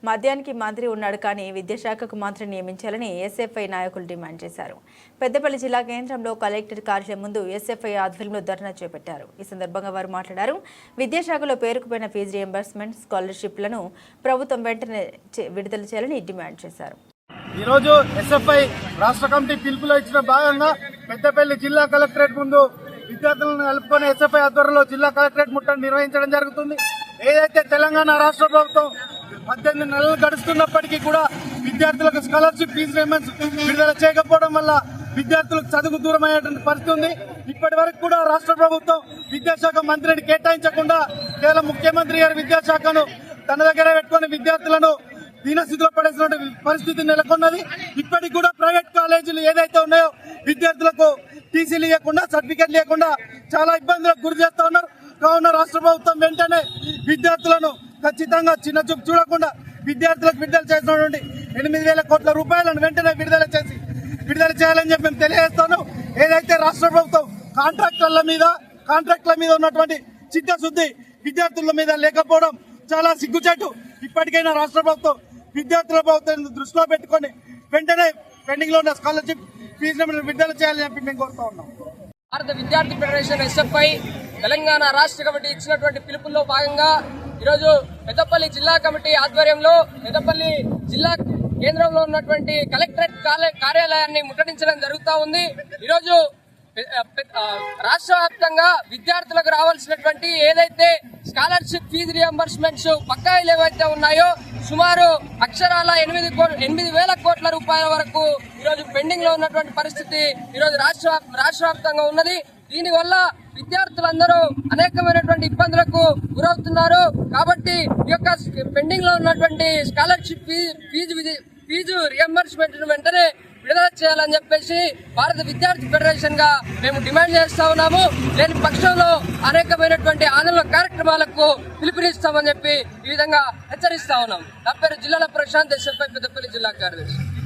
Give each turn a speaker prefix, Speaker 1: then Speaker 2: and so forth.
Speaker 1: మద్యానికి మంత్రి ఉన్నాడు కానీ విద్యాశాఖకు మంత్రి నియమించాలని ఎస్ఎఫ్ఐ నాయకులు డిమాండ్ చేశారు. పెద్దపల్లి జిల్లా కేంద్రంలో కలెక్టర్ కార్యాలయం ముందు ఎస్ఎఫ్ఐ ఆధ్వర్యంలో ధర్నా చేపట్టారు. ఈ సందర్భంగా వారు మాట్లాడారు. విద్యాశాఖలో పేరుకుపోయిన ఫీజు రియంబర్స్మెంట్, స్కాలర్షిప్లను ప్రభుత్వం వెంటనే విడుదల చేయాలని డిమాండ్ చేశారు.
Speaker 2: ఈ రోజు ఎస్ఎఫ్ఐ రాష్ట్ర కమిటీ పిలుపులో ఇచ్చిన భాగంగా పెద్దపల్లి జిల్లా కలెక్టరేట్ ముందు విద్యార్థులను కలుపుకొని ఎస్ఎఫ్ఐ ఆధ్వర్యంలో జిల్లా కలెక్టరేట్ ముట్టడి నిర్వహించడం జరుగుతుంది. ఏదైతే తెలంగాణ రాష్ట్ర ప్రభుత్వం 18 నెలలు గడుస్తున్నప్పటికీ కూడా విద్యార్థులకు స్కాలర్షిప్, ఫీజు రియంబర్స్ విడుదల చేయకపోవడం వల్ల విద్యార్థులకు చదువు దూరమయ్యేటువంటి పరిస్థితి ఉంది. ఇప్పటి వరకు కూడా రాష్ట్ర ప్రభుత్వం విద్యాశాఖ మంత్రిని కేటాయించకుండా కేవలం ముఖ్యమంత్రి గారి విద్యాశాఖను తన దగ్గర పెట్టుకుని విద్యార్థులను దీనస్థితిలో పడేసిన పరిస్థితి నెలకొన్నది. ఇప్పటికి కూడా ప్రైవేట్ కాలేజీలు ఏదైతే ఉన్నాయో విద్యార్థులకు టీసీలు ఇవ్వకుండా, సర్టిఫికేట్ లేకుండా చాలా ఇబ్బందులకు గురి చేస్తా ఉన్నారు. కావున రాష్ట్ర ప్రభుత్వం వెంటనే విద్యార్థులను ఖచ్చితంగా చిన్న చూపు చూడకుండా విద్యార్థులకు విడుదల చేసినటువంటి 8,000 కోట్ల రూపాయలను వెంటనే విడుదల చేయాలని చెప్పి మేము తెలియజేస్తాను. ఏదైతే రాష్ట్ర ప్రభుత్వం కాంట్రాక్టుల మీద ఉన్నటువంటి చిత్తశుద్ధి విద్యార్థుల మీద లేకపోవడం చాలా సిగ్గుచేటు. ఇప్పటికైనా రాష్ట్ర ప్రభుత్వం విద్యార్థుల ప్రభుత్వాన్ని దృష్టిలో పెట్టుకుని వెంటనే పెండింగ్ లో ఉన్న స్కాలర్షిప్, ఫీజు విడుదల చేయాలని చెప్పి మేము కోరుతా ఉన్నాం.
Speaker 3: భారత విద్యార్థి ఫెడరేషన్ ఎస్ఎఫ్ఐ తెలంగాణ రాష్ట్ర కమిటీ ఇచ్చినటువంటి పిలుపుల్లో భాగంగా ఈరోజు పెద్దపల్లి జిల్లా కమిటీ ఆధ్వర్యంలో పెద్దపల్లి జిల్లా కేంద్రంలో ఉన్నటువంటి కలెక్టరేట్ కార్యాలయాన్ని ముట్టడించడం జరుగుతూ ఉంది. ఈరోజు రాష్ట్ర వ్యాప్తంగా విద్యార్థులకు రావాల్సినటువంటి ఏదైతే స్కాలర్షిప్, ఫీజు రియంబర్స్మెంట్స్ బకాయిలు ఏవైతే ఉన్నాయో సుమారు అక్షరాల 8,000 కోట్ల రూపాయల వరకు ఈరోజు పెండింగ్ లో ఉన్నటువంటి పరిస్థితి ఈరోజు రాష్ట్ర వ్యాప్తంగా ఉన్నది. దీనివల్ల విద్యార్థులందరూ అనేకమైనటువంటి ఇబ్బందులకు గురవుతున్నారు. కాబట్టి ఈ యొక్క పెండింగ్ లో ఉన్నటువంటి స్కాలర్షిప్, ఫీజు రియంబర్స్మెంట్ వెంటనే విడుదల చేయాలని చెప్పేసి భారత విద్యార్థి ఫెడరేషన్ గా మేము డిమాండ్ చేస్తా ఉన్నాము. లేని పక్షంలో అనేకమైనటువంటి ఆందోళన కార్యక్రమాలకు పిలుపునిస్తామని చెప్పి ఈ విధంగా హెచ్చరిస్తా ఉన్నాం. నా పేరు జిల్లాల ప్రశాంత్, ఎస్ఎఫ్ఐ పెద్దపల్లి జిల్లా కార్యదర్శి.